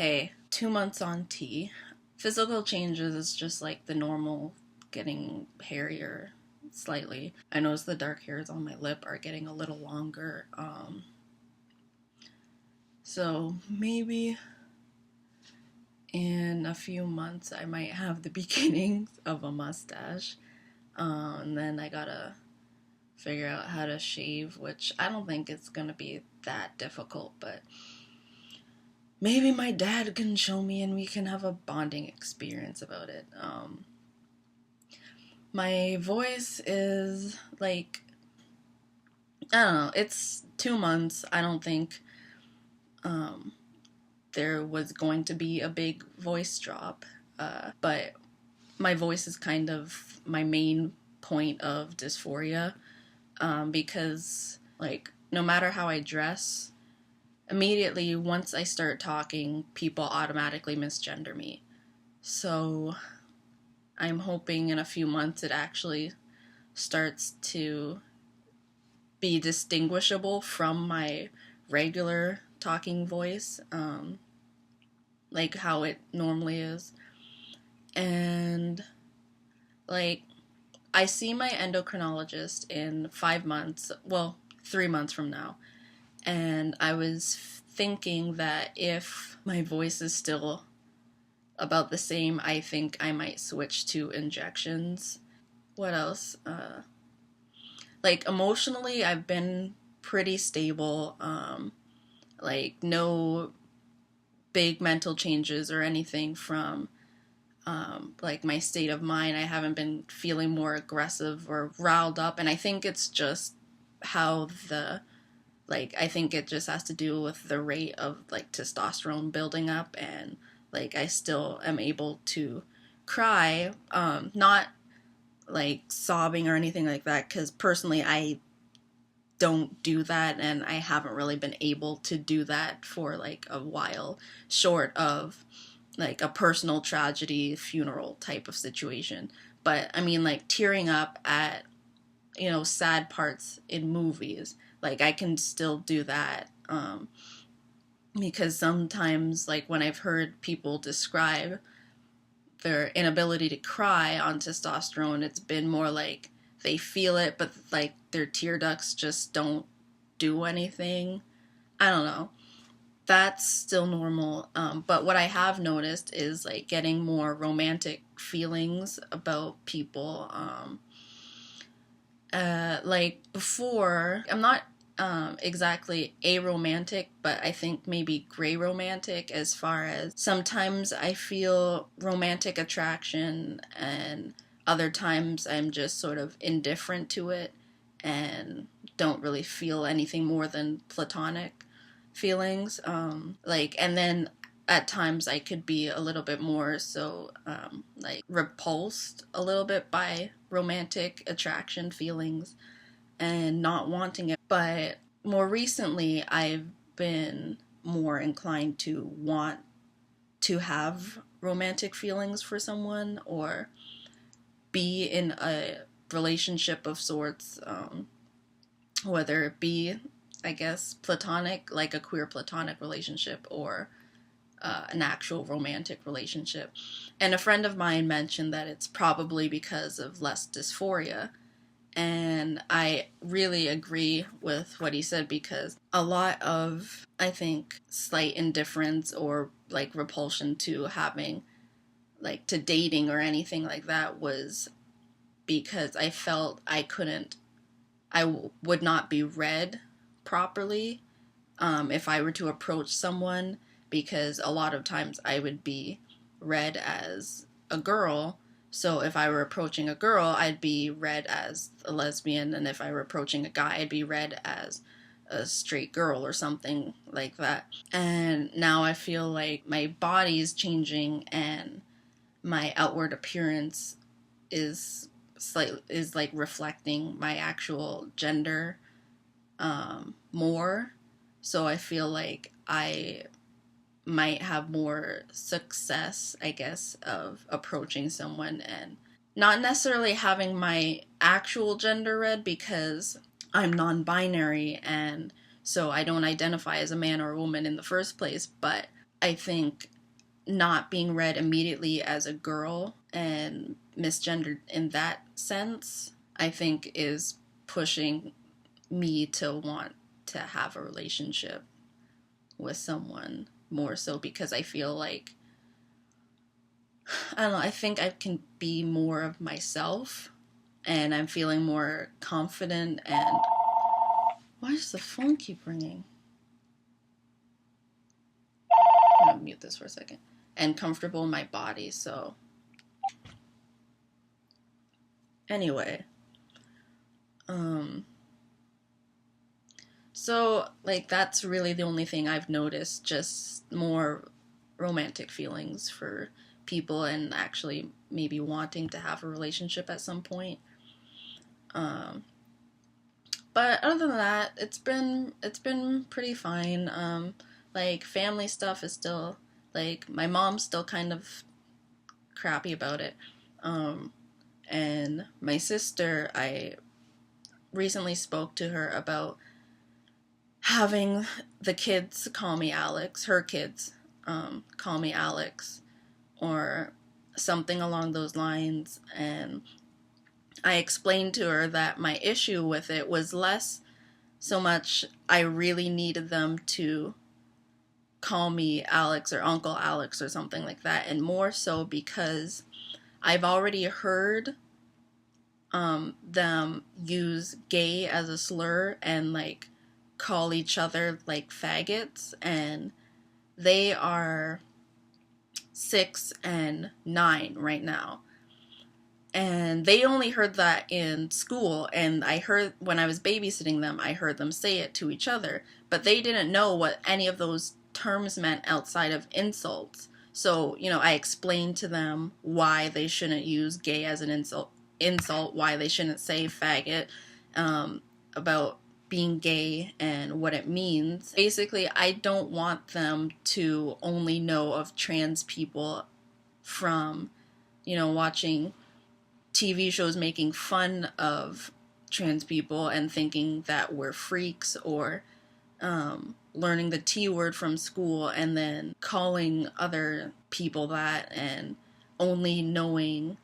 Hey, 2 months on T. Physical changes is just like the normal getting hairier slightly. I notice the dark hairs on my lip are getting a little longer. So maybe in a few months I might have the beginnings of a mustache. And then I gotta figure out how to shave, which I don't think it's gonna be that difficult, but maybe my dad can show me and we can have a bonding experience about it. My voice is like, I don't know, it's 2 months. I don't think um, there was going to be a big voice drop, but my voice is kind of my main point of dysphoria because, like, no matter how I dress, immediately once I start talking, people automatically misgender me. So I'm hoping in a few months it actually starts to be distinguishable from my regular talking voice, like how it normally is. And, like, I see my endocrinologist in 5 months, well, 3 months from now. And I was thinking that if my voice is still about the same, I think I might switch to injections. What else? Like, emotionally, I've been pretty stable. Like, no big mental changes or anything from like my state of mind. I haven't been feeling more aggressive or riled up, and I think it's just how the like I think it just has to do with the rate of like testosterone building up, and like I still am able to cry, not like sobbing or anything like that, because personally I don't do that, and I haven't really been able to do that for like a while, short of like a personal tragedy funeral type of situation. But I mean, like, tearing up at sad parts in movies, like I can still do that, because sometimes, like, when I've heard people describe their inability to cry on testosterone, it's been more like they feel it, but like their tear ducts just don't do anything. I don't know. That's still normal. But what I have noticed is like getting more romantic feelings about people. Like before, I'm not exactly aromantic, but I think maybe gray romantic, as far as sometimes I feel romantic attraction and other times I'm just sort of indifferent to it and don't really feel anything more than platonic feelings. Like, and then at times I could be a little bit more so, like, repulsed a little bit by romantic attraction feelings and not wanting it. But more recently, I've been more inclined to want to have romantic feelings for someone or be in a relationship of sorts, whether it be, I guess, platonic, like a queer platonic relationship, or an actual romantic relationship. And a friend of mine mentioned that it's probably because of less dysphoria. And I really agree with what he said, because a lot of, I think, slight indifference or like repulsion to having, like, to dating or anything like that was because I felt would not be read properly if I were to approach someone, because a lot of times I would be read as a girl. So if I were approaching a girl, I'd be read as a lesbian, and if I were approaching a guy, I'd be read as a straight girl or something like that. And now I feel like my body's changing and my outward appearance is like reflecting my actual gender more. So I feel like I might have more success, I guess, of approaching someone and not necessarily having my actual gender read, because I'm non-binary and so I don't identify as a man or a woman in the first place, but I think not being read immediately as a girl and misgendered in that sense, I think is pushing me to want to have a relationship with someone more so because I feel like, I don't know, I think I can be more of myself and I'm feeling more confident and why does the phone keep ringing? I'm gonna mute this for a second. And comfortable in my body, so anyway. So like that's really the only thing I've noticed, just more romantic feelings for people and actually maybe wanting to have a relationship at some point. Um but other than that, it's been pretty fine. Like family stuff is still like my mom's still kind of crappy about it. Um and my sister, I recently spoke to her about having the kids call me Alex, her kids call me Alex, or something along those lines. And I explained to her that my issue with it was less so much I really needed them to call me Alex or Uncle Alex or something like that, and more so because I've already heard them use gay as a slur and like call each other like faggots, and they are 6 and 9 right now. And they only heard that in school, and I heard when I was babysitting them, I heard them say it to each other, but they didn't know what any of those terms meant outside of insults. So, I explained to them why they shouldn't use gay as an insult, why they shouldn't say faggot, about being gay and what it means. Basically, I don't want them to only know of trans people from, watching TV shows making fun of trans people and thinking that we're freaks, or learning the T word from school and then calling other people that and only knowing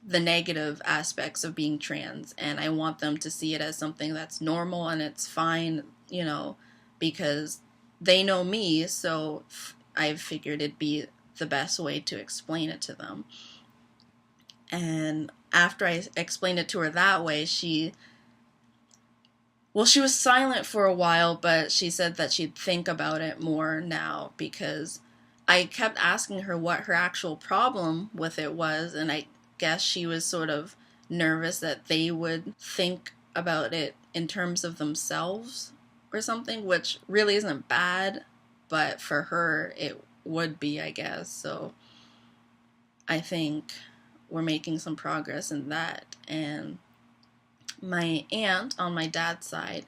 the negative aspects of being trans. And I want them to see it as something that's normal and it's fine, because they know me, so I've figured it'd be the best way to explain it to them. And after I explained it to her that way, she was silent for a while, but she said that she'd think about it more now because I kept asking her what her actual problem with it was, and I guess she was sort of nervous that they would think about it in terms of themselves or something, which really isn't bad, but for her it would be, I guess. So I think we're making some progress in that. And my aunt on my dad's side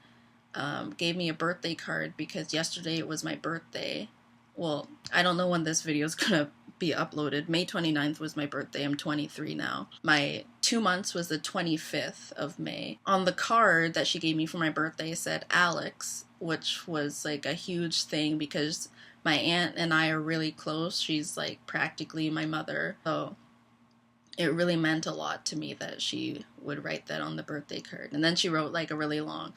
gave me a birthday card because yesterday it was my birthday. Well, I don't know when this video is going to be uploaded. May 29th was my birthday. I'm 23 now. My 2 months was the 25th of May. On the card that she gave me for my birthday said Alex, which was like a huge thing because my aunt and I are really close. She's like practically my mother. So it really meant a lot to me that she would write that on the birthday card. And then she wrote like a really long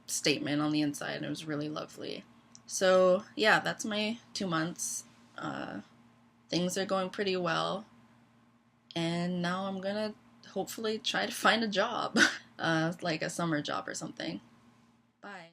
statement on the inside, and it was really lovely. So yeah, that's my 2 months. Things are going pretty well, and now I'm gonna hopefully try to find a job, like a summer job or something. Bye.